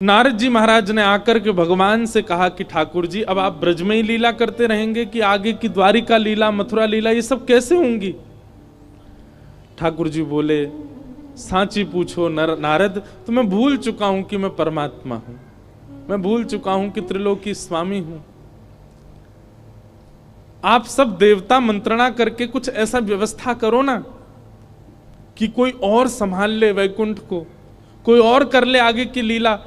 नारद जी महाराज ने आकर के भगवान से कहा कि ठाकुर जी अब आप ब्रज में ही लीला करते रहेंगे कि आगे की द्वारिका लीला, मथुरा लीला, ये सब कैसे होंगी? ठाकुर जी बोले, सांची पूछो नारद, तो मैं भूल चुका हूं कि मैं परमात्मा हूं, मैं भूल चुका हूं कि त्रिलोकी स्वामी हूं। आप सब देवता मंत्रणा करके कुछ ऐसा व्यवस्था करो ना कि कोई और संभाल ले वैकुंठ को, कोई और कर ले आगे की लीला।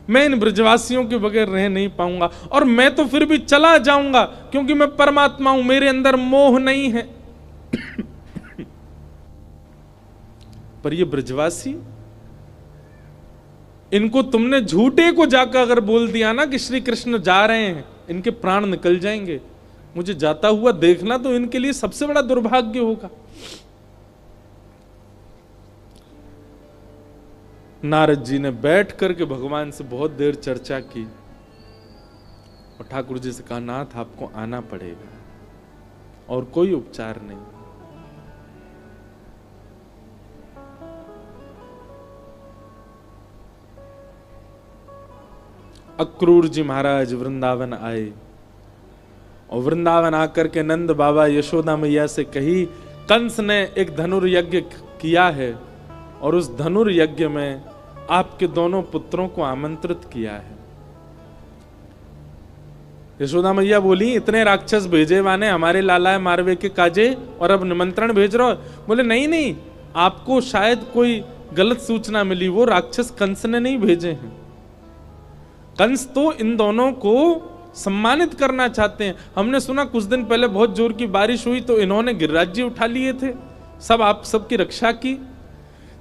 मैं इन ब्रजवासियों के बगैर रह नहीं पाऊंगा, और मैं तो फिर भी चला जाऊंगा क्योंकि मैं परमात्मा हूं, मेरे अंदर मोह नहीं है। पर ये ब्रजवासी, इनको तुमने झूठे को जाकर अगर बोल दिया ना कि श्री कृष्ण जा रहे हैं, इनके प्राण निकल जाएंगे। मुझे जाता हुआ देखना तो इनके लिए सबसे बड़ा दुर्भाग्य होगा। नारद जी ने बैठ करके भगवान से बहुत देर चर्चा की और ठाकुर जी से कहा, नाथ आपको आना पड़ेगा और कोई उपचार नहीं। अक्रूर जी महाराज वृंदावन आए और वृंदावन आकर के नंद बाबा यशोदा मैया से कही, कंस ने एक धनुर्यज्ञ किया है और उस धनुर्यज्ञ में आपके दोनों पुत्रों को आमंत्रित किया है। यशोदा मैया बोली, इतने राक्षस भेजे वाने हमारे लाला मारवे के काजे और अब निमंत्रण भेज रहे हो? बोले नहीं नहीं, आपको शायद कोई गलत सूचना मिली, वो राक्षस कंस ने नहीं भेजे हैं। कंस तो इन दोनों को सम्मानित करना चाहते हैं। हमने सुना कुछ दिन पहले बहुत जोर की बारिश हुई तो इन्होंने गिरिराज्य उठा लिए थे, सब आप सबकी रक्षा की।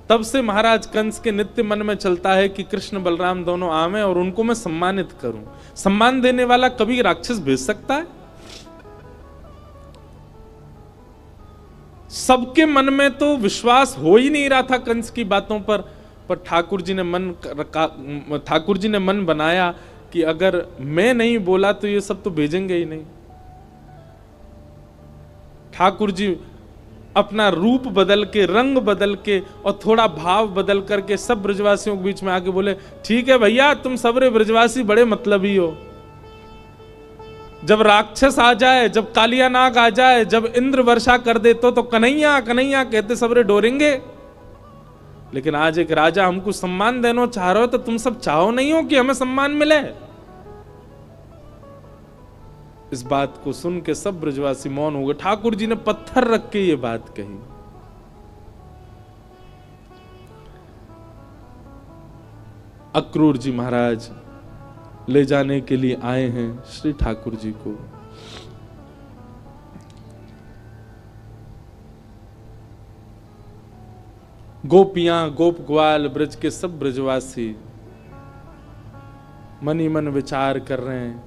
तब से महाराज कंस के नित्य मन में चलता है कि कृष्ण बलराम दोनों आवे और उनको मैं सम्मानित करूं। सम्मान देने वाला कभी राक्षस भेज सकता है? सबके मन में तो विश्वास हो ही नहीं रहा था कंस की बातों पर ठाकुर जी ने मन बनाया कि अगर मैं नहीं बोला तो ये सब तो भेजेंगे ही नहीं। ठाकुर जी अपना रूप बदल के, रंग बदल के और थोड़ा भाव बदल करके सब ब्रजवासियों के बीच में आके बोले, ठीक है भैया, तुम सबरे ब्रजवासी बड़े मतलबी हो। जब राक्षस आ जाए, जब कालिया नाग आ जाए, जब इंद्र वर्षा कर दे तो कन्हैया कन्हैया कहते सबरे डोरेंगे। लेकिन आज एक राजा हमको सम्मान देना चाह रहे हो तो तुम सब चाहो नहीं हो कि हमें सम्मान मिले? इस बात को सुन के सब ब्रजवासी मौन हो गए। ठाकुर जी ने पत्थर रख के ये बात कही। अक्रूर जी महाराज ले जाने के लिए आए हैं श्री ठाकुर जी को। गोपियां, गोप ग्वाल, ब्रज के सब ब्रजवासी मन ही मन विचार कर रहे हैं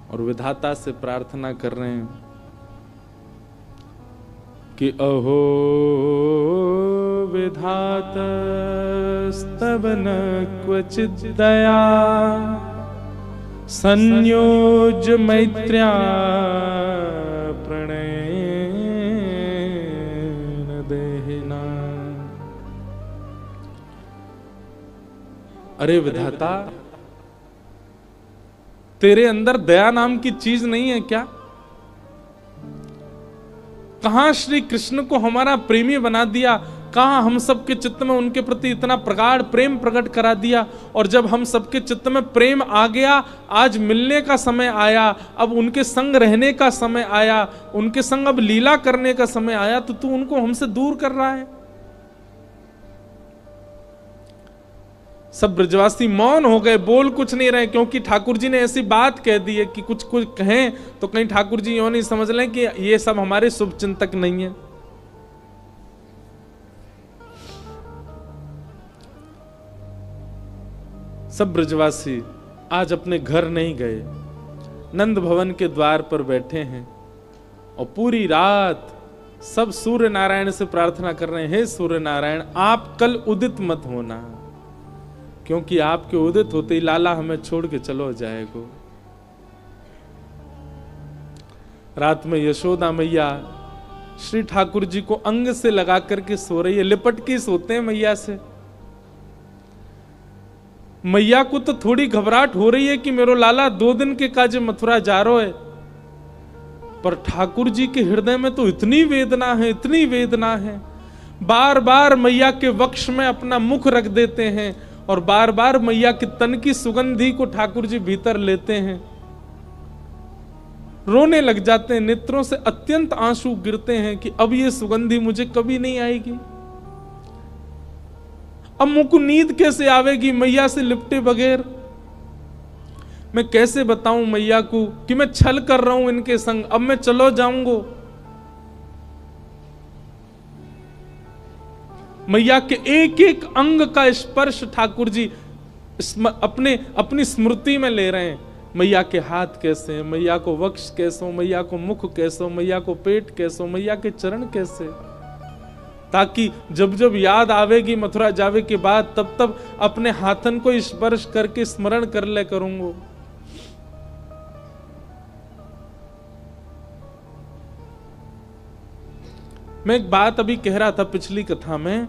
और विधाता से प्रार्थना कर रहे हैं कि अहो विधातस्तव न क्वचित् दया संयोज मैत्र्या प्रणयेन देहिना। अरे विधाता, तेरे अंदर दया नाम की चीज नहीं है क्या? कहां श्री कृष्ण को हमारा प्रेमी बना दिया, कहां हम सबके चित्त में उनके प्रति इतना प्रगाढ़ प्रेम प्रकट करा दिया। और जब हम सबके चित्त में प्रेम आ गया, आज मिलने का समय आया, अब उनके संग रहने का समय आया, उनके संग अब लीला करने का समय आया, तो तू उनको हमसे दूर कर रहा है। सब ब्रजवासी मौन हो गए, बोल कुछ नहीं रहे, क्योंकि ठाकुर जी ने ऐसी बात कह दी है कि कुछ कुछ कहें तो कहीं ठाकुर जी यूं नहीं समझ लें कि ये सब हमारे शुभ चिंतक नहीं है। सब ब्रजवासी आज अपने घर नहीं गए, नंद भवन के द्वार पर बैठे हैं और पूरी रात सब सूर्य नारायण से प्रार्थना कर रहे हैं, हे सूर्य नारायण, आप कल उदित मत होना, क्योंकि आपके उदित होते ही लाला हमें छोड़ के चलो जाएगो। रात में यशोदा मैया श्री ठाकुर जी को अंग से लगा करके सो रही है, लिपट के सोते हैं मैया से। मैया को तो थोड़ी घबराहट हो रही है कि मेरो लाला 2 दिन के काजे मथुरा जा रहा है, पर ठाकुर जी के हृदय में तो इतनी वेदना है, इतनी वेदना है। बार बार मैया के वक्ष में अपना मुख रख देते हैं और बार बार मैया के तन की सुगंधी को ठाकुर जी भीतर लेते हैं, रोने लग जाते हैं, नेत्रों से अत्यंत आंसू गिरते हैं कि अब ये सुगंधी मुझे कभी नहीं आएगी। अब मुझको नींद कैसे आवेगी मैया से लिपटे बगैर? मैं कैसे बताऊं मैया को कि मैं छल कर रहा हूं इनके संग, अब मैं चलो जाऊंगा। मैया के एक एक अंग का स्पर्श ठाकुर जी अपनी स्मृति में ले रहे हैं। मैया के हाथ कैसे हैं, मैया को वक्ष कैसो, मैया को मुख कैसो, मैया को पेट कैसो, मैया के चरण कैसे, ताकि जब जब याद आवेगी मथुरा जावे के बाद तब तब अपने हाथन को स्पर्श करके स्मरण कर ले करूंगा। मैं एक बात अभी कह रहा था पिछली कथा में,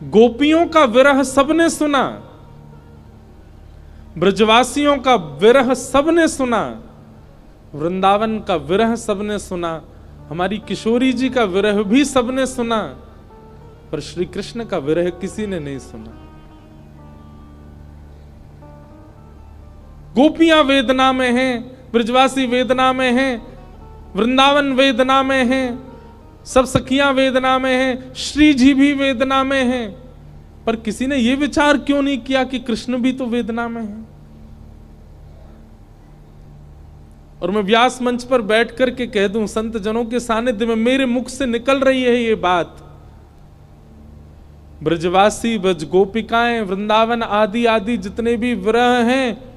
गोपियों का विरह सबने सुना, ब्रजवासियों का विरह सबने सुना, वृंदावन का विरह सबने सुना, हमारी किशोरी जी का विरह भी सबने सुना, पर श्री कृष्ण का विरह किसी ने नहीं सुना। गोपियां वेदना में हैं, ब्रजवासी वेदना में हैं, वृंदावन वेदना में हैं, सब सखियां वेदना में हैं, श्री जी भी वेदना में हैं, पर किसी ने यह विचार क्यों नहीं किया कि कृष्ण भी तो वेदना में है? और मैं व्यास मंच पर बैठ करके कह दूं, संत जनों के सानिध्य में मेरे मुख से निकल रही है ये बात, ब्रजवासी, ब्रज गोपिकाएं, वृंदावन आदि आदि जितने भी विरह हैं,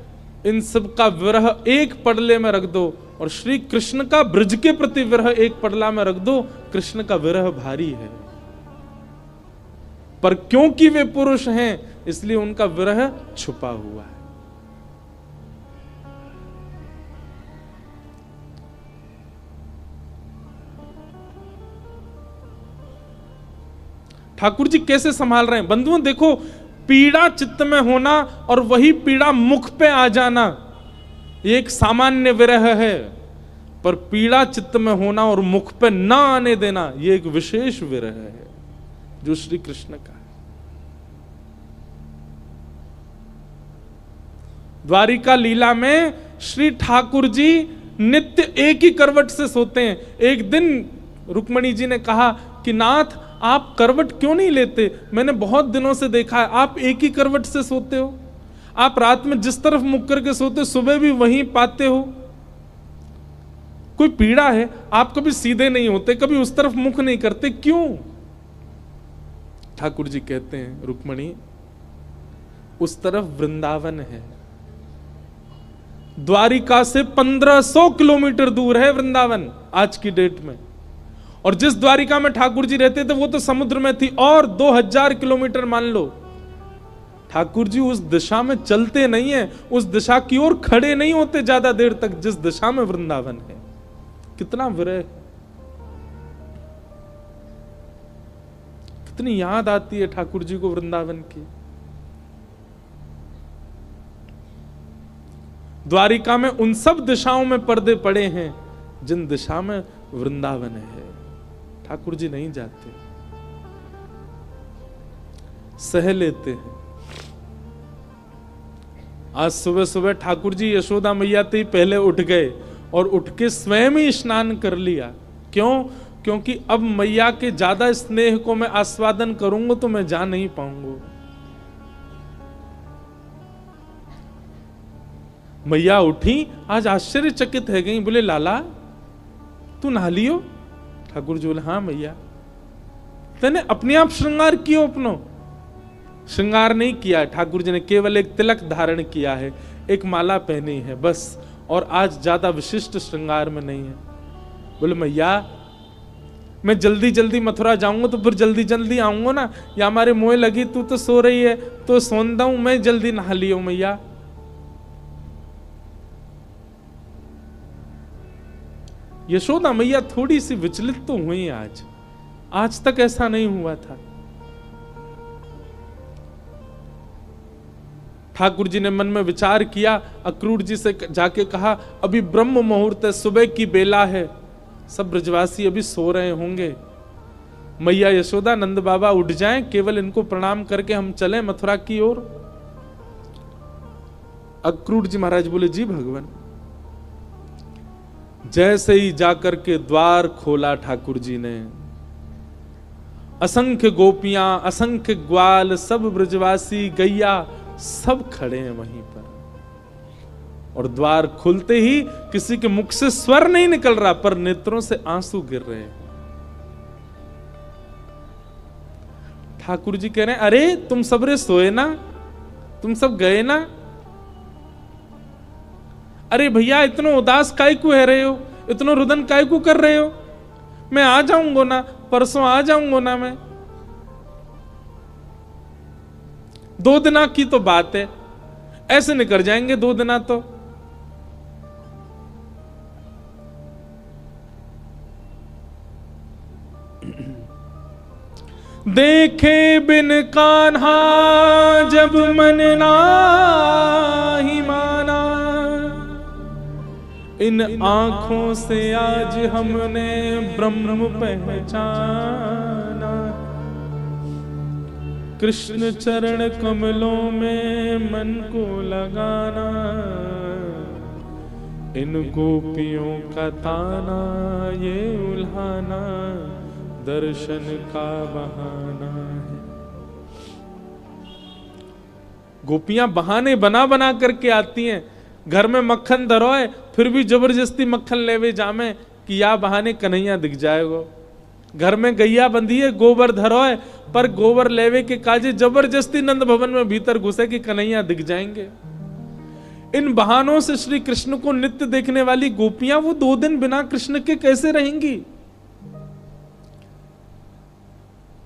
इन सब का विरह एक पडले में रख दो और श्री कृष्ण का ब्रज के प्रति विरह एक पडला में रख दो। कृष्ण का विरह भारी है, पर क्योंकि वे पुरुष हैं इसलिए उनका विरह छुपा हुआ है। ठाकुर जी कैसे संभाल रहे हैं बंधुओं, देखो, पीड़ा चित्त में होना और वही पीड़ा मुख पे आ जाना ये एक सामान्य विरह है, पर पीड़ा चित्त में होना और मुख पे ना आने देना ये एक विशेष विरह है जो श्री कृष्ण का है। द्वारिका लीला में श्री ठाकुर जी नित्य एक ही करवट से सोते हैं। एक दिन रुक्मणी जी ने कहा कि नाथ आप करवट क्यों नहीं लेते, मैंने बहुत दिनों से देखा है आप एक ही करवट से सोते हो, आप रात में जिस तरफ मुख करके सोते सुबह भी वहीं पाते हो, कोई पीड़ा है? आप कभी सीधे नहीं होते, कभी उस तरफ मुख नहीं करते, क्यों? ठाकुर जी कहते हैं, रुक्मणी उस तरफ वृंदावन है, द्वारिका से 1500 किलोमीटर दूर है वृंदावन आज की डेट में, और जिस द्वारिका में ठाकुर जी रहते थे वो तो समुद्र में थी, और 2000 किलोमीटर मान लो। ठाकुर जी उस दिशा में चलते नहीं है, उस दिशा की ओर खड़े नहीं होते ज्यादा देर तक जिस दिशा में वृंदावन है। कितना विरह, कितनी याद आती है ठाकुर जी को वृंदावन की। द्वारिका में उन सब दिशाओं में पर्दे पड़े हैं जिन दिशा में वृंदावन है। ठाकुर जी नहीं जाते, सह लेते हैं। आज सुबह सुबह ठाकुर जी यशोदा मैया ते ही पहले उठ गए और उठ के स्वयं ही स्नान कर लिया। क्यों? क्योंकि अब मैया के ज्यादा स्नेह को मैं आस्वादन करूंगा तो मैं जा नहीं पाऊंगा। मैया उठी, आज आश्चर्यचकित है गई, बोले लाला तू नहा लियो? ठाकुर जी बोले हाँ मैया। तेने अपने आप श्रृंगार कियो? अपनो श्रृंगार नहीं किया ठाकुर जी ने, केवल एक तिलक धारण किया है, एक माला पहनी है बस, और आज ज्यादा विशिष्ट श्रृंगार में नहीं है। बोले मैया मैं जल्दी जल्दी मथुरा जाऊंगा तो फिर जल्दी जल्दी आऊंगा ना, या हमारे मोह लगी, तू तो सो रही है तो सोंदा हूं, मैं जल्दी नहा लियो मैया। यशोदा मैया थोड़ी सी विचलित तो हुई आज तक ऐसा नहीं हुआ था। ठाकुर जी ने मन में विचार किया, अक्रूर जी से जाके कहा, अभी ब्रह्म मुहूर्त है, सुबह की बेला है, सब ब्रजवासी अभी सो रहे होंगे, मैया यशोदा नंद बाबा उठ जाएं, केवल इनको प्रणाम करके हम चलें मथुरा की ओर। अक्रूर जी महाराज बोले, जी भगवान। जैसे ही जाकर के द्वार खोला ठाकुर जी ने, असंख्य गोपियां, असंख्य ग्वाल, सब ब्रजवासी, गैया, सब खड़े हैं वहीं पर। और द्वार खुलते ही किसी के मुख से स्वर नहीं निकल रहा, पर नेत्रों से आंसू गिर रहे हैं। ठाकुर जी कह रहे हैं, अरे तुम सबरे सोए ना, तुम सब गए ना? अरे भैया इतना उदास काय को है रहे हो, इतना रुदन काय को कर रहे हो? मैं आ जाऊंगा ना, परसों आ जाऊंगा ना मैं। 2 दिना की तो बात है, ऐसे निकल जाएंगे 2 दिना तो। देखे बिन कान्हा जब मन नाही माना, इन आंखों से आज हमने ब्रह्म पहचाना। कृष्ण चरण कमलों में मन को लगाना, इन गोपियों का ताना ये उल्हाना दर्शन का बहाना है। गोपियां बहाने बना बना करके आती हैं। घर में मक्खन धरोए फिर भी जबरदस्ती मक्खन लेवे जामे कि या बहाने कन्हैया दिख जाएगो। घर में गैया बंधी है, गोबर धरोए, पर गोबर लेवे के काजे जबरदस्ती नंद भवन में भीतर घुसे कि कन्हैया दिख जाएंगे। इन बहानों से श्री कृष्ण को नित्य देखने वाली गोपियां वो 2 दिन बिना कृष्ण के कैसे रहेंगी?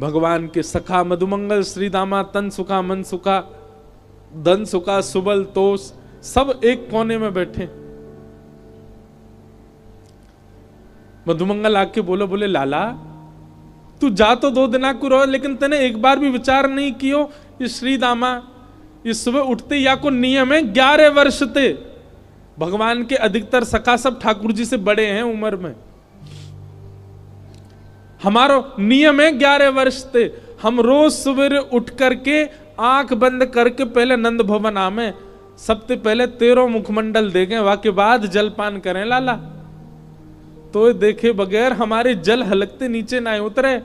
भगवान के सखा मधुमंगल श्री दामा, तन सुखा मन सुखा धन सुखा सुबल तोष, सब एक कोने में बैठे। मधुमंगल आके बोले लाला तू जा तो 2 दिना को रहो, लेकिन तने एक बार भी विचार नहीं कियो ये श्री दामा ये सुबह उठते या को नियम है 11 वर्ष थे। भगवान के अधिकतर सखा सब ठाकुर जी से बड़े हैं उम्र में। हमारो नियम है 11 वर्ष थे। हम रोज सवेरे उठ करके आंख बंद करके पहले नंद भवन आमे, सबसे पहले 13 मुखमंडल देखें, वाके बाद जलपान करें लाला। तो देखे बगैर हमारे जल हलकते नीचे ना उतरे।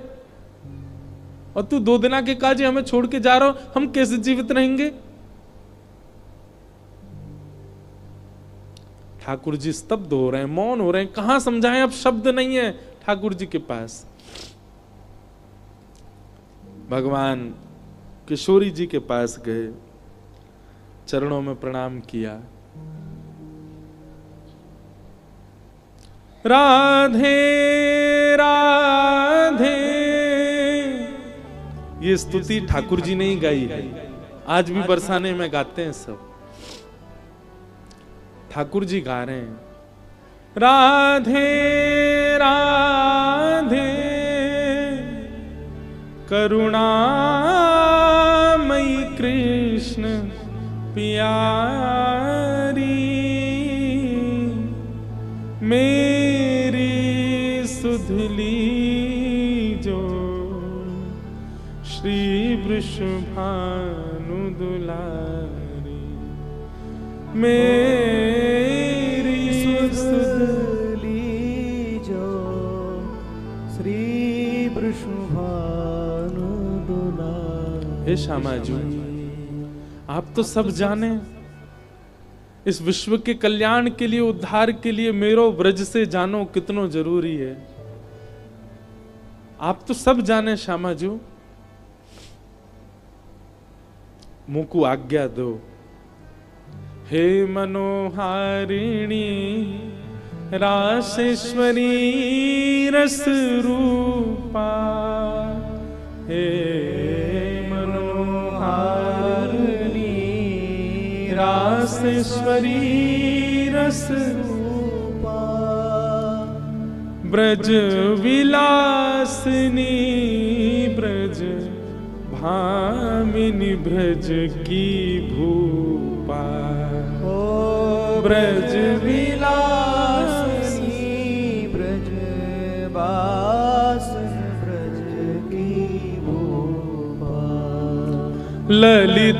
और तू 2 दिना के काजे हमें छोड़ के जा रहा हो, हम कैसे जीवित रहेंगे? ठाकुर जी स्तब्ध हो रहे हैं, मौन हो रहे हैं। कहां समझाएं, अब शब्द नहीं है ठाकुर जी के पास। भगवान किशोरी जी के पास गए, चरणों में प्रणाम किया। राधे राधे, ये स्तुति ठाकुर जी ने ही गाई है, आज भी बरसाने में गाते हैं सब। ठाकुर जी गा रहे हैं राधे राधे करुणामयी कृष्ण प्यारी, मेरी सुधली जो श्री वृषभानु दुलारी, मेरी सुधली जो श्री वृषभानु दुलारी। हे श्यामा जी, आप तो सब जाने, इस विश्व के कल्याण के लिए, उद्धार के लिए मेरो ब्रज से जानो कितनो जरूरी है। आप तो सब जाने श्यामा जी, मुझको आज्ञा दो। हे मनोहारिणी रासेश्वरी रस रूपा, हे रासेश्वरी रस रूपा, ब्रज विलासिनी ब्रज भामिनी ब्रज की भूपा, ओ ब्रज विलासिनी ब्रज बासन ब्रज की भूपा। ललितादिक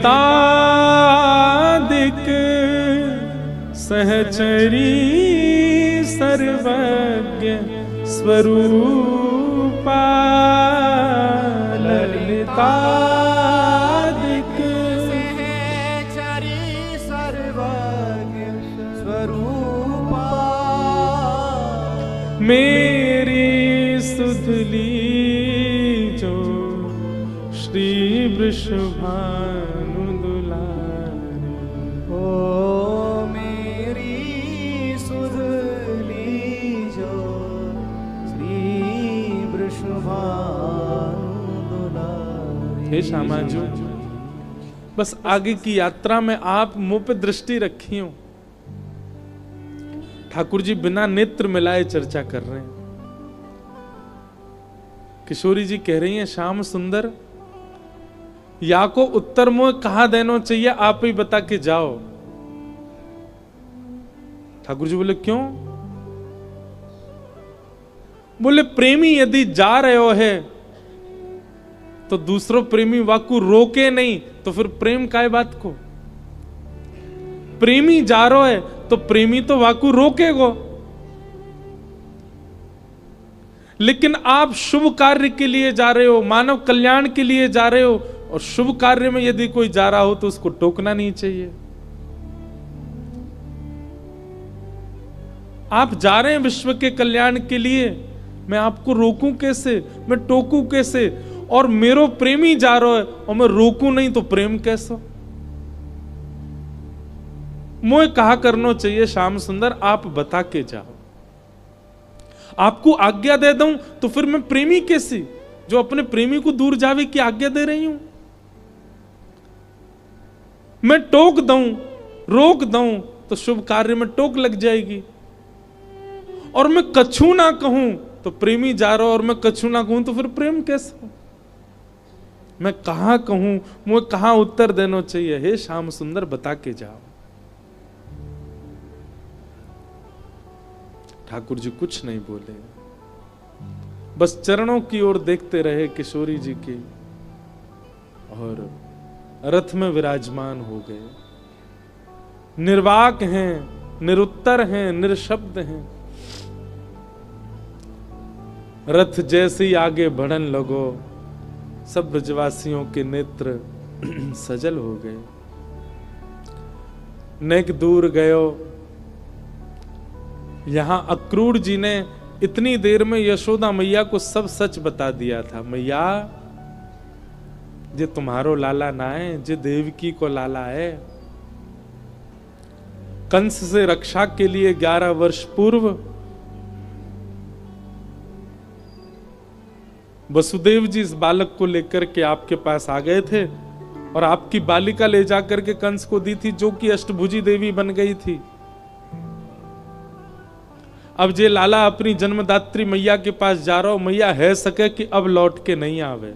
सहचरी सर्वज्ञ स्वरूपा, ललितादिक सहचरी सर्वज्ञ स्वरूपा। मेरी सुधली जो श्री वृषभानु दुलारी, ओ मेरी सुधली जो श्री वृषभानु दुलारी। हे श्यामाजू, बस आगे की यात्रा में आप मुंह पे दृष्टि रखी हो। ठाकुर जी बिना नेत्र मिलाए चर्चा कर रहे हैं। किशोरी जी कह रही हैं, श्याम सुंदर या को उत्तर मुंह कहां देना चाहिए, आप ही बता के जाओ। ठाकुर जी बोले क्यों? बोले प्रेमी यदि जा रहे हो है तो दूसरों प्रेमी वाकु रोके नहीं, तो फिर प्रेम काय बात को? प्रेमी जा रहा है तो प्रेमी तो वाकु रोकेगो। लेकिन आप शुभ कार्य के लिए जा रहे हो, मानव कल्याण के लिए जा रहे हो, और शुभ कार्य में यदि कोई जा रहा हो तो उसको टोकना नहीं चाहिए। आप जा रहे हैं विश्व के कल्याण के लिए, मैं आपको रोकूं कैसे, मैं टोकूं कैसे? और मेरो प्रेमी जा रहा है और मैं रोकूं नहीं तो प्रेम कैसा? मुझे कहा करना चाहिए श्याम सुंदर, आप बता के जाओ। आपको आज्ञा दे दूं तो फिर मैं प्रेमी कैसी, जो अपने प्रेमी को दूर जावे की आज्ञा दे रही हूं? मैं टोक दूं, रोक दूं तो शुभ कार्य में टोक लग जाएगी। और मैं कछु ना कहूं तो प्रेमी जा रहा, और मैं कछु ना कहूं तो फिर प्रेम कैसा? मैं कहां कहूं, मुझे कहां उत्तर देना चाहिए? हे श्याम सुंदर बता के जाओ। ठाकुर जी कुछ नहीं बोले, बस चरणों की ओर देखते रहे किशोरी जी की, और रथ में विराजमान हो गए। निर्वाक हैं, निरुत्तर हैं, निरशब्द हैं। रथ जैसे ही आगे बढ़न लगो, सब ब्रजवासियों के नेत्र सजल हो गए। नेक दूर गयो। यहां अक्रूर जी ने इतनी देर में यशोदा मैया को सब सच बता दिया था। मैया, जे तुम्हारो लाला ना है, जे देवकी को लाला है। कंस से रक्षा के लिए 11 वर्ष पूर्व वसुदेव जी इस बालक को लेकर के आपके पास आ गए थे, और आपकी बालिका ले जाकर के कंस को दी थी, जो कि अष्टभुजी देवी बन गई थी। अब जे लाला अपनी जन्मदात्री मैया के पास जा रहा हो, मैया है सके कि अब लौट के नहीं आवे।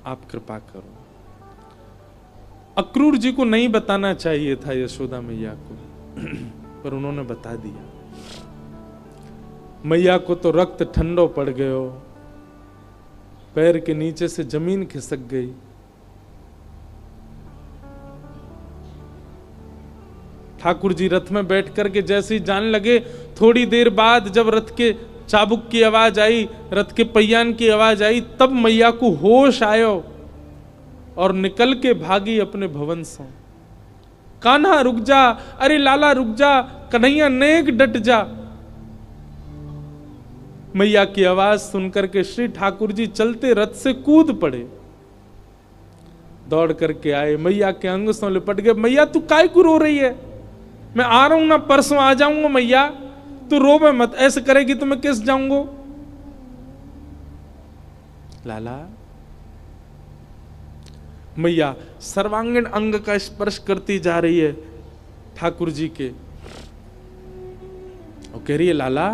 आप कृपा करो। अक्रूर जी को नहीं बताना चाहिए था यशोदा मैया को, पर उन्होंने बता दिया। मैया को तो रक्त ठंडो पड़ गयो, पैर के नीचे से जमीन खिसक गई। ठाकुर जी रथ में बैठ करके जैसे ही जाने लगे, थोड़ी देर बाद जब रथ के चाबुक की आवाज आई, रथ के पहियान की आवाज आई, तब मैया को होश आयो और निकल के भागी अपने भवन से। कान्हा रुक जा, अरे लाला रुक जा, कन्हैया नेक डट जा। मैया की आवाज सुनकर के श्री ठाकुर जी चलते रथ से कूद पड़े, दौड़ करके आए, मैया के अंग से लिपट गए। मैया तू काय को रो रही है? मैं आ रहा हूं ना, परसों आ जाऊंगा। मैया तू रोवे मत, ऐसे करेगी तो मैं किस जाऊंगा? लाला, मैया सर्वांगीण अंग का स्पर्श करती जा रही है ठाकुर जी के, और कह रही है लाला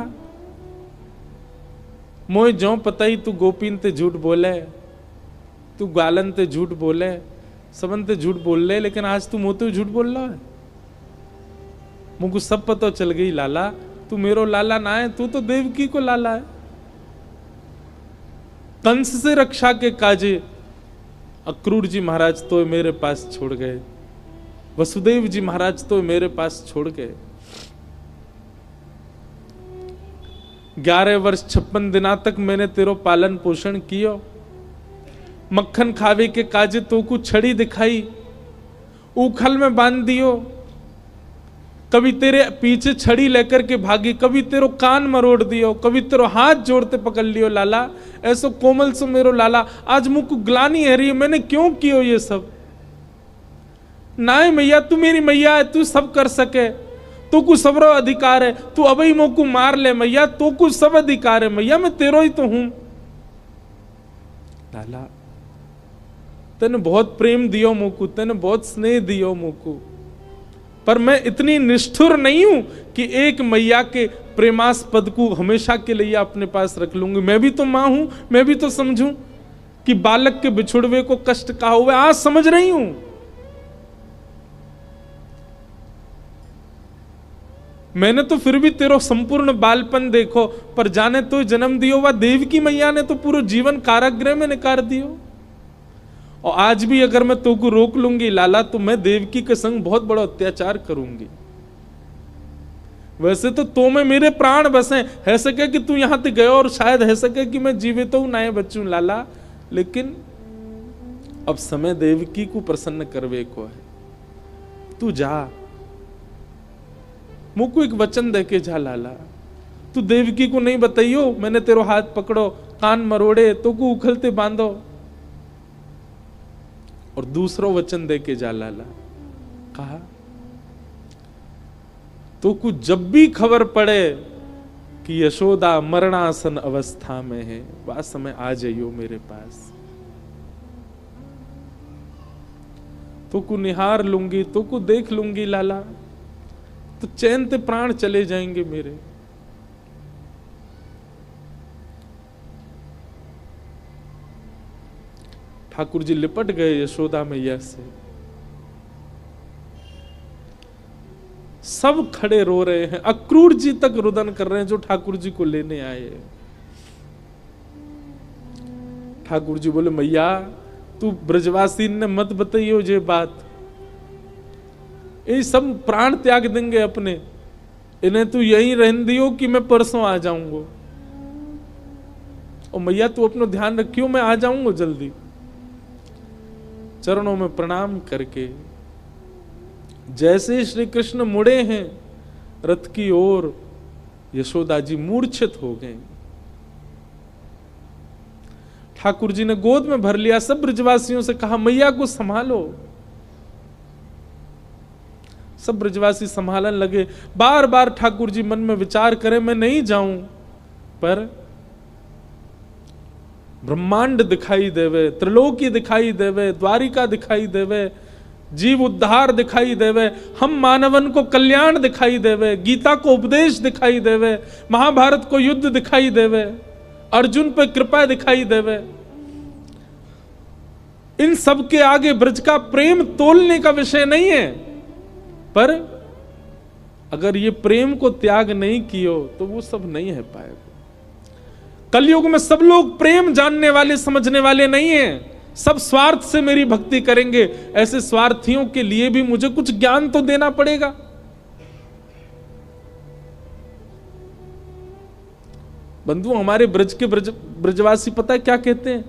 मोए ज्यों पता ही तू गोपीन ते झूठ बोले, तू गालन ते झूठ बोले, सबन ते झूठ बोल ले, लेकिन आज तू मोते झूठ बोल रहा है। मुझको सब पता चल गई लाला, तू मेरो लाला ना है, तू तो देवकी को लाला है। कंस से रक्षा के काजे अक्रूर जी महाराज तो मेरे पास छोड़ गए, वसुदेव जी महाराज तो मेरे पास छोड़ गए। 11 वर्ष 56 दिना तक मैंने तेरो पालन पोषण कियो, मक्खन खावे के काजे तो को छड़ी दिखाई, उखल में बांध दियो, कभी तेरे पीछे छड़ी लेकर के भागी, कभी तेरो कान मरोड़ दियो, कभी तेरो हाथ जोड़ते पकड़ लियो लाला, ऐसो कोमल सो मेरो लाला। आज मुझको ग्लानी है रही, मैंने क्यों कियो ये सब? नाय मैया, तू मेरी मैया है, तू सब कर सके, तू को सबरो अधिकार है, तू अबई मोको मार ले मैया, तू को सब अधिकार है मैया, मैं तेरो ही तो हूं। लाला तेने बहुत प्रेम दियो मोको, तेने बहुत स्नेह दियो मोको, पर मैं इतनी निष्ठुर नहीं हूं कि एक मैया के प्रेमास्पद को हमेशा के लिए अपने पास रख लूंगी। मैं भी तो मां हूं, मैं भी तो समझूं कि बालक के बिछुड़वे को कष्ट कहा हुआ, आज समझ रही हूं। मैंने तो फिर भी तेरो संपूर्ण बालपन देखो, पर जाने तो जन्म दियो वा देवकी मैया ने तो पूरा जीवन कारागृह में निकाल दियो। और आज भी अगर मैं तो को रोक लूंगी लाला, तो मैं देवकी के संग बहुत बड़ा अत्याचार करूंगी। वैसे तो में मेरे प्राण बसे, है सके कि तू यहां तक गयो और शायद है सके कि मैं जीवित हूं ना बचूं लाला, लेकिन अब समय देवकी को प्रसन्न करवे को है। तू जा, मुझको एक वचन देके जा लाला, तू देवकी को नहीं बताइयो मैंने तेरो हाथ पकड़ो, कान मरोड़े, तो को उखलते बांधो, और दूसरो वचन देके जा लाला। कहा तो कुछ जब भी खबर पड़े कि यशोदा मरणासन अवस्था में है, वह समय आ जाइयो मेरे पास, तो को निहार लूंगी, तो को देख लूंगी लाला, तो चैन ते प्राण चले जाएंगे मेरे। ठाकुर जी लिपट गए यशोदा मैया से, सब खड़े रो रहे हैं, अक्रूर जी तक रुदन कर रहे हैं जो ठाकुर जी को लेने आए। ठाकुर जी बोले मैया तू ब्रजवासी ने मत बताइयो ये बात, ये सब प्राण त्याग देंगे अपने, इन्हें तू यहीं रहने दियो कि मैं परसों आ जाऊंगा। और मैया तू अपना ध्यान रखियो, मैं आ जाऊंगा जल्दी। चरणों में प्रणाम करके जैसे श्री कृष्ण मुड़े हैं रथ की ओर, यशोदा जी मूर्छित हो गए। ठाकुर जी ने गोद में भर लिया, सब ब्रजवासियों से कहा मैया को संभालो। सब ब्रजवासी संभालने लगे। बार बार ठाकुर जी मन में विचार करें मैं नहीं जाऊं, पर ब्रह्मांड दिखाई देवे, त्रिलोकी दिखाई देवे, द्वारिका दिखाई देवे, जीव उद्धार दिखाई देवे, हम मानवन को कल्याण दिखाई देवे, गीता को उपदेश दिखाई देवे, महाभारत को युद्ध दिखाई देवे, अर्जुन पे कृपा दिखाई देवे। इन सब के आगे ब्रज का प्रेम तोलने का विषय नहीं है, पर अगर ये प्रेम को त्याग नहीं कियो तो वो सब नहीं है पाएगा। कलयुग में सब लोग प्रेम जानने वाले समझने वाले नहीं हैं, सब स्वार्थ से मेरी भक्ति करेंगे। ऐसे स्वार्थियों के लिए भी मुझे कुछ ज्ञान तो देना पड़ेगा। बंधु हमारे ब्रज के ब्रजवासी पता है क्या कहते हैं?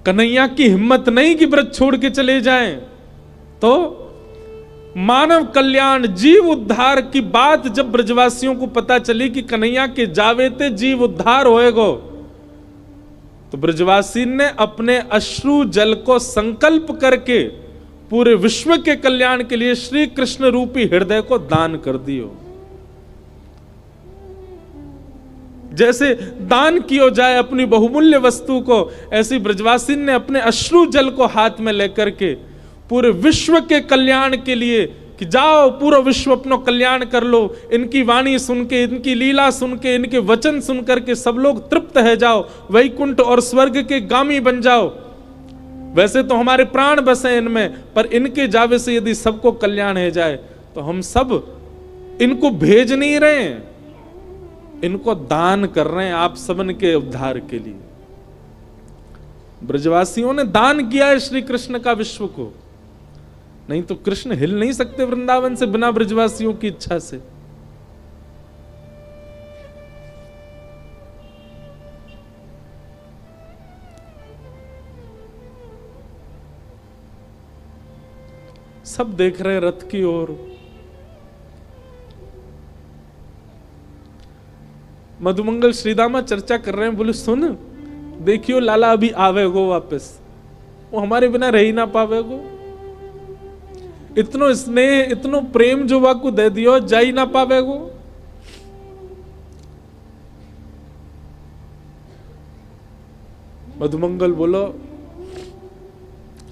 कन्हैया की हिम्मत नहीं कि ब्रज छोड़ के चले जाएं, तो मानव कल्याण जीव उद्धार की बात जब ब्रजवासियों को पता चली कि कन्हैया के जावेते जीव उद्धार होएगो, तो ब्रजवासी ने अपने अश्रु जल को संकल्प करके पूरे विश्व के कल्याण के लिए श्री कृष्ण रूपी हृदय को दान कर दियो। जैसे दान किया जाए अपनी बहुमूल्य वस्तु को, ऐसी ब्रजवासी ने अपने अश्रु जल को हाथ में लेकर के पूरे विश्व के कल्याण के लिए कि जाओ पूरा विश्व अपना कल्याण कर लो, इनकी वाणी सुन के, इनकी लीला सुन के, इनके वचन सुन करके सब लोग तृप्त है जाओ, वैकुंठ और स्वर्ग के गामी बन जाओ। वैसे तो हमारे प्राण बसे इनमें, पर इनके जावे से यदि सबको कल्याण है जाए तो हम सब इनको भेज नहीं रहे हैं, इनको दान कर रहे हैं आप सबन के उद्धार के लिए। ब्रजवासियों ने दान किया है श्री कृष्ण का विश्व को, नहीं तो कृष्ण हिल नहीं सकते वृंदावन से बिना ब्रजवासियों की इच्छा से। सब देख रहे हैं रथ की ओर। मधुमंगल श्रीदामा चर्चा कर रहे हैं, बोले सुन देखियो लाला अभी आवेगो वापस, वो हमारे बिना रह ही ना पावेगो। इतनो स्नेह इतनो प्रेम जो वाकू दे दियो, जा ही ना पावेगो। मधुमंगल बोलो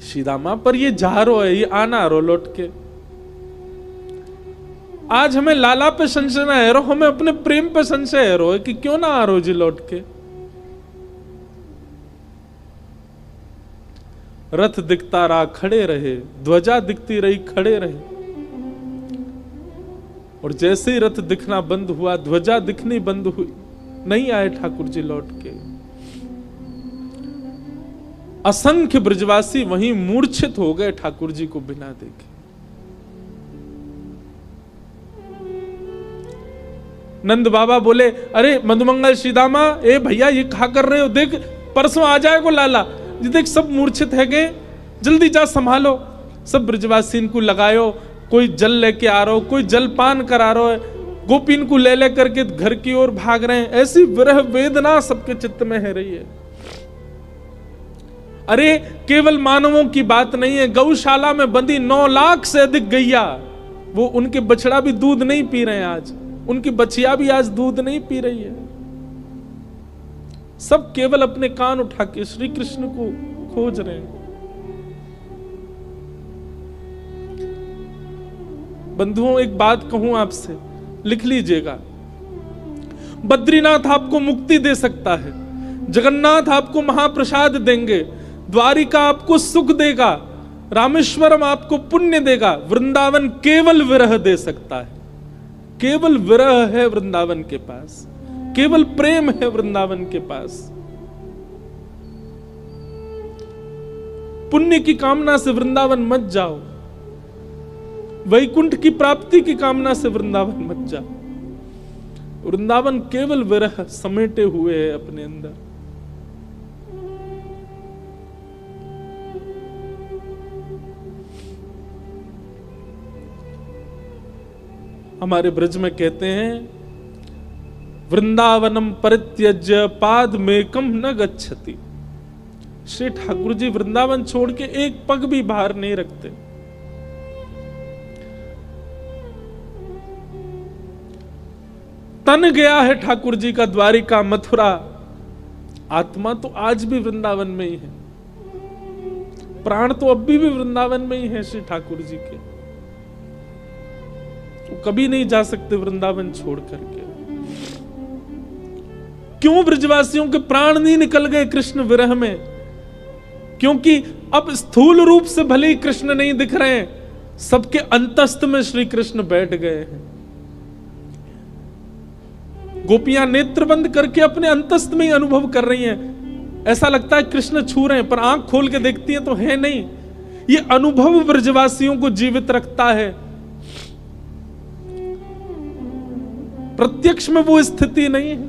श्रीदामा पर ये जा रो है, ये आना रो लौट के। आज हमें लाला पे संशय ना है रो, हमें अपने प्रेम पे संशय है रो कि क्यों ना आ रो जी लौट के। रथ दिखता रहा खड़े रहे, ध्वजा दिखती रही खड़े रहे, और जैसे ही रथ दिखना बंद हुआ, ध्वजा दिखनी बंद हुई, नहीं आए ठाकुर जी लौट के। असंख्य ब्रजवासी वहीं मूर्छित हो गए ठाकुर जी को बिना देखे। नंद बाबा बोले अरे मधुमंगल श्रीदामा, ए भैया ये कहा कर रहे हो, देख परसों आ जाएगा लाला, ये देख सब मूर्छित है गए, जल्दी जा संभालो। सब ब्रजवासी इनको लगायो, कोई जल लेके आ रहा हो, कोई जल पान करा रहा है, गोपी इनको ले ले करके घर की ओर भाग रहे हैं। ऐसी विरह वेदना सबके चित्त में है रही है। अरे केवल मानवों की बात नहीं है, गौशाला में बंदी 9 लाख से अधिक गैया, वो उनके बछड़ा भी दूध नहीं पी रहे हैं आज, उनकी बछिया भी आज दूध नहीं पी रही है। सब केवल अपने कान उठा के श्री कृष्ण को खोज रहे हैं। बंधुओं एक बात कहूं आपसे, लिख लीजिएगा, बद्रीनाथ आपको मुक्ति दे सकता है, जगन्नाथ आपको महाप्रसाद देंगे, द्वारिका आपको सुख देगा, रामेश्वरम आपको पुण्य देगा, वृंदावन केवल विरह दे सकता है। केवल विरह है वृंदावन के पास, केवल प्रेम है वृंदावन के पास। पुण्य की कामना से वृंदावन मत जाओ, वैकुंठ की प्राप्ति की कामना से वृंदावन मत जाओ। वृंदावन केवल विरह समेटे हुए है अपने अंदर। हमारे ब्रज में कहते हैं, वृंदावनम परित्यज्य पाद मेकम न गच्छति। श्री ठाकुर जी वृंदावन छोड़ के एक पग भी बाहर नहीं रखते। तन गया है ठाकुर जी का द्वारिका मथुरा, आत्मा तो आज भी वृंदावन में ही है, प्राण तो अब भी वृंदावन में ही है श्री ठाकुर जी के। वो कभी नहीं जा सकते वृंदावन छोड़ करके। क्यों ब्रजवासियों के प्राण नहीं निकल गए कृष्ण विरह में? क्योंकि अब स्थूल रूप से भले ही कृष्ण नहीं दिख रहे हैं, सबके अंतस्थ में श्री कृष्ण बैठ गए हैं। गोपियां नेत्र बंद करके अपने अंतस्थ में ही अनुभव कर रही हैं। ऐसा लगता है कृष्ण छू रहे हैं, पर आंख खोल के देखती हैं तो है नहीं। ये अनुभव ब्रजवासियों को जीवित रखता है। प्रत्यक्ष में वो स्थिति नहीं है।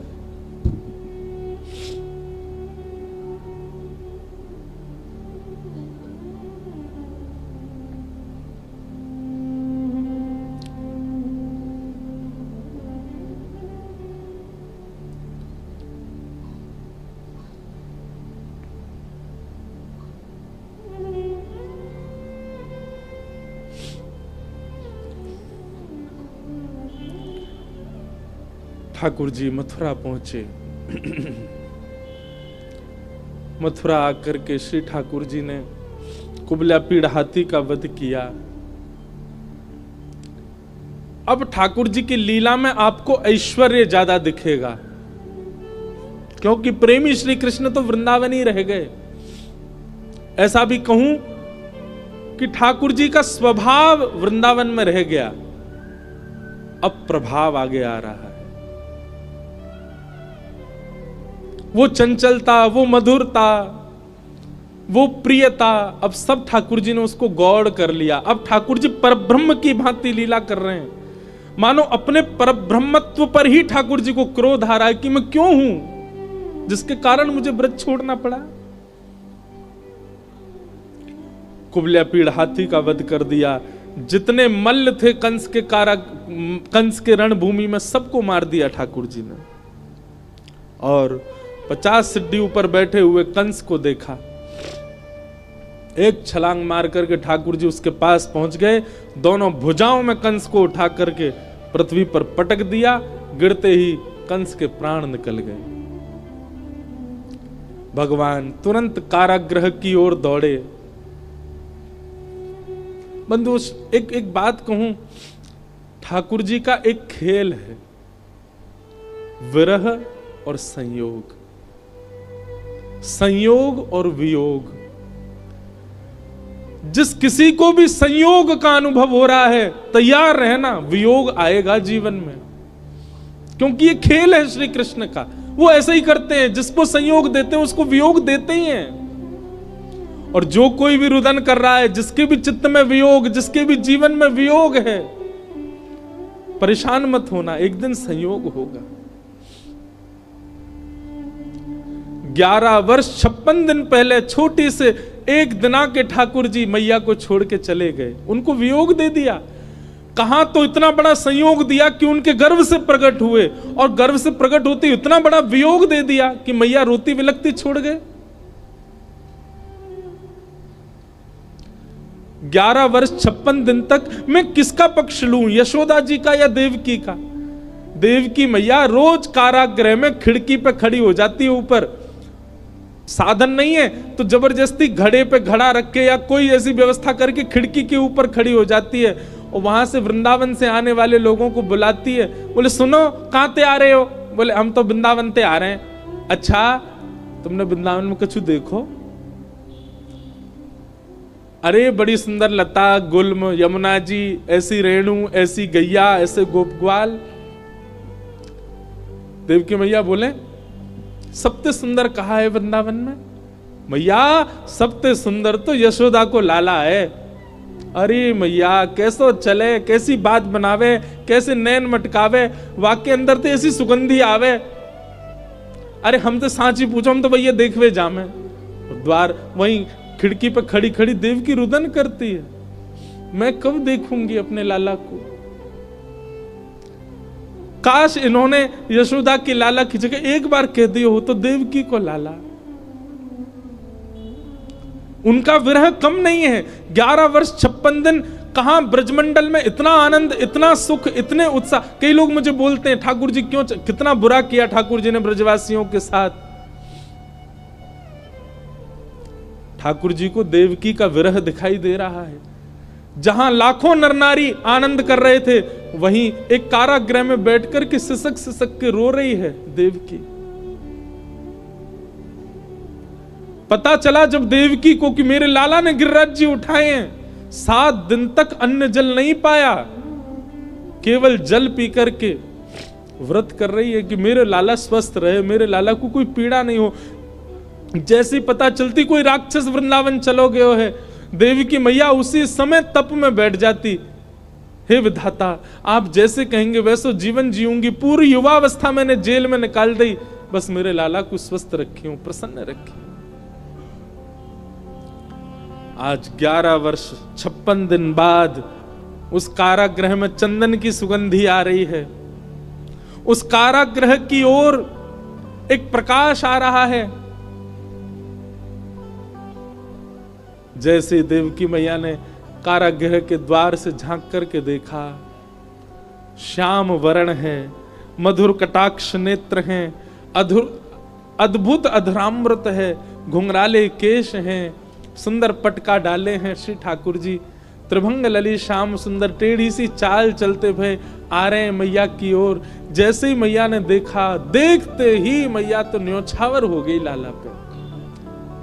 ठाकुर जी मथुरा पहुंचे। मथुरा आकर के श्री ठाकुर जी ने कुबला पीड़ हाथी का वध किया। अब ठाकुर जी की लीला में आपको ऐश्वर्य ज्यादा दिखेगा, क्योंकि प्रेमी श्री कृष्ण तो वृंदावन ही रह गए। ऐसा भी कहूं कि ठाकुर जी का स्वभाव वृंदावन में रह गया, अब प्रभाव आगे आ रहा है। वो चंचलता, वो मधुरता, वो प्रियता, अब सब ठाकुर जी ने उसको गौड़ कर लिया। अब ठाकुर जी परब्रह्म की भांति लीला कर रहे हैं, मानो अपने परब्रह्मत्व पर ही ठाकुर जी को क्रोध आ रहा है कि मैं क्यों हूं जिसके कारण मुझे ब्रज छोड़ना पड़ा। कुबल्या पीड़ हाथी का वध कर दिया, जितने मल्ल थे कंस के कंस के रणभूमि में सबको मार दिया ठाकुर जी ने। और 50 सिड्डी ऊपर बैठे हुए कंस को देखा, एक छलांग मार करके ठाकुर जी उसके पास पहुंच गए, दोनों भुजाओं में कंस को उठा करके पृथ्वी पर पटक दिया, गिरते ही कंस के प्राण निकल गए। भगवान तुरंत कारागृह की ओर दौड़े। बंधु एक बात कहूं, ठाकुर जी का एक खेल है, विरह और संयोग, संयोग और वियोग। जिस किसी को भी संयोग का अनुभव हो रहा है, तैयार रहना, वियोग आएगा जीवन में, क्योंकि ये खेल है श्री कृष्ण का। वो ऐसे ही करते हैं, जिसको संयोग देते हैं उसको वियोग देते ही हैं। और जो कोई भी रुदन कर रहा है, जिसके भी चित्त में वियोग, जिसके भी जीवन में वियोग है, परेशान मत होना, एक दिन संयोग होगा। 11 वर्ष 56 दिन पहले छोटी से एक दिना के ठाकुर जी मैया को छोड़ के चले गए, उनको वियोग दे दिया। कहां तो इतना बड़ा संयोग दिया कि उनके गर्भ से प्रकट हुए, और गर्भ से प्रकट होते इतना बड़ा वियोग दे दिया कि मैया रोती विलखती छोड़ गए। 11 वर्ष 56 दिन तक मैं किसका पक्ष लूं, यशोदा जी का या देवकी का? देवकी मैया रोज कारागृह में खिड़की पे खड़ी हो जाती है, ऊपर साधन नहीं है तो जबरदस्ती घड़े पे घड़ा रख के या कोई ऐसी व्यवस्था करके खिड़की के ऊपर खड़ी हो जाती है, और वहां से वृंदावन से आने वाले लोगों को बुलाती है। बोले सुनो, कहां ते आ रहे हो? बोले हम तो वृंदावन ते आ रहे हैं। अच्छा, तुमने वृंदावन में कुछ देखो? अरे बड़ी सुंदर लता गुल्म, यमुना जी, ऐसी रेणु, ऐसी गैया, ऐसे गोप ग्वाल। देवकी मैया बोले सबसे सुंदर कहा है वृंदावन में? मैया सबसे सुंदर तो यशोदा को लाला है। अरे मैया कैसो चले, कैसी बात बनावे, कैसे नैन मटकावे, वाक्य अंदर तो ऐसी सुगंधी आवे। अरे हम तो सांची पूछो, हम तो भैया देखवे जामे। द्वार वहीं खिड़की पे खड़ी खड़ी देवकी रुदन करती है, मैं कब देखूंगी अपने लाला को? काश इन्होंने यशोदा की लाला की जगह एक बार कह दिया हो तो देवकी को लाला। उनका विरह कम नहीं है। 11 वर्ष 56 दिन कहां ब्रजमंडल में इतना आनंद, इतना सुख, इतने उत्साह। कई लोग मुझे बोलते हैं ठाकुर जी क्यों, कितना बुरा किया ठाकुर जी ने ब्रजवासियों के साथ। ठाकुर जी को देवकी का विरह दिखाई दे रहा है। जहां लाखों नर नारी आनंद कर रहे थे, वहीं एक कारागृह में बैठकर के सिसक सिसक के रो रही है देवकी। पता चला जब देवकी को कि मेरे लाला ने गिरिराज जी उठाए हैं, 7 दिन तक अन्न जल नहीं पाया, केवल जल पी करके व्रत कर रही है कि मेरे लाला स्वस्थ रहे, मेरे लाला को कोई पीड़ा नहीं हो। जैसी पता चलती कोई राक्षस वृंदावन चलो गयो है, देवी की मैया उसी समय तप में बैठ जाती। हे विधाता, आप जैसे कहेंगे वैसे जीवन जीऊंगी, पूरी युवावस्था मैंने जेल में निकाल दी, बस मेरे लाला को स्वस्थ रखी हूं, प्रसन्न रखी। आज 11 वर्ष 56 दिन बाद उस कारागृह में चंदन की सुगंधी आ रही है। उस कारागृह की ओर एक प्रकाश आ रहा है। जैसे देवकी मैया ने कारागृह के द्वार से झांक करके देखा, श्याम वर्ण है, मधुर कटाक्ष नेत्र हैं, अद्भुत अधरामृत है, घुंघराले केश हैं, सुंदर पटका डाले हैं श्री ठाकुर जी, त्रिभंग लली श्याम सुंदर टेढ़ी सी चाल चलते भय आ रहे हैं मैया की ओर। जैसे ही मैया ने देखा, देखते ही मैया तो न्योछावर हो गई लाला पे।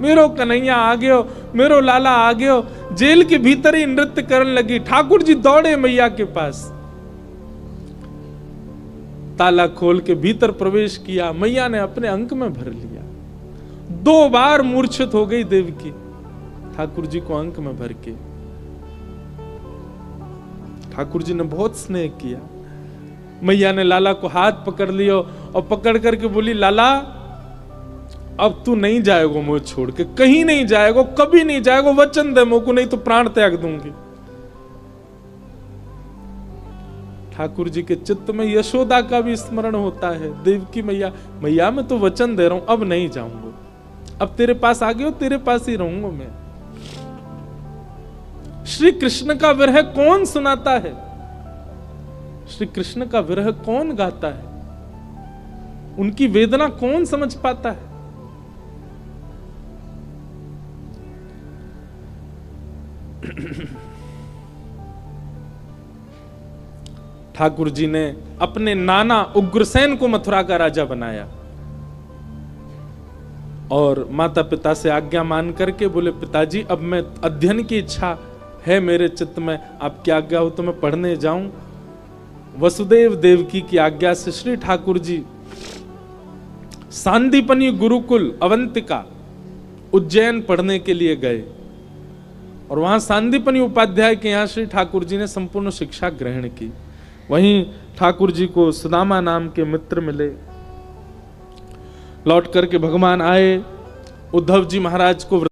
मेरो कन्हैया आ गयो, मेरो लाला आ गयो। जेल के भीतर ही नृत्य करने लगी। ठाकुर जी दौड़े मैया के पास, ताला खोल के भीतर प्रवेश किया। मैया ने अपने अंक में भर लिया। 2 बार मूर्छित हो गई देवकी, ठाकुर जी को अंक में भर के। ठाकुर जी ने बहुत स्नेह किया। मैया ने लाला को हाथ पकड़ लियो और पकड़ करके बोली, लाला अब तू नहीं जाएगो मुझे छोड़ के, कहीं नहीं जाएगो, कभी नहीं जाएगो, वचन दे मुझको, नहीं तो प्राण त्याग दूंगी। ठाकुर जी के चित्त में यशोदा का भी स्मरण होता है। देवकी मैया, मैया मैं तो वचन दे रहा हूं, अब नहीं जाऊंगा, अब तेरे पास आ गया, तेरे पास ही रहूंगा मैं। श्री कृष्ण का विरह कौन सुनाता है? श्री कृष्ण का विरह कौन गाता है? उनकी वेदना कौन समझ पाता है? ठाकुर जी ने अपने नाना उग्रसेन को मथुरा का राजा बनाया और माता पिता से आज्ञा मान करके बोले, पिताजी अब मैं अध्ययन की इच्छा है मेरे चित्त में, आपकी आज्ञा हो तो मैं पढ़ने जाऊं। वसुदेव देवकी की आज्ञा से श्री ठाकुर जी सांदीपनी गुरुकुल अवंतिका उज्जैन पढ़ने के लिए गए और वहां सांदीपनी उपाध्याय के यहां श्री ठाकुर जी ने संपूर्ण शिक्षा ग्रहण की। वहीं ठाकुर जी को सुदामा नाम के मित्र मिले। लौट करके भगवान आए, उद्धव जी महाराज को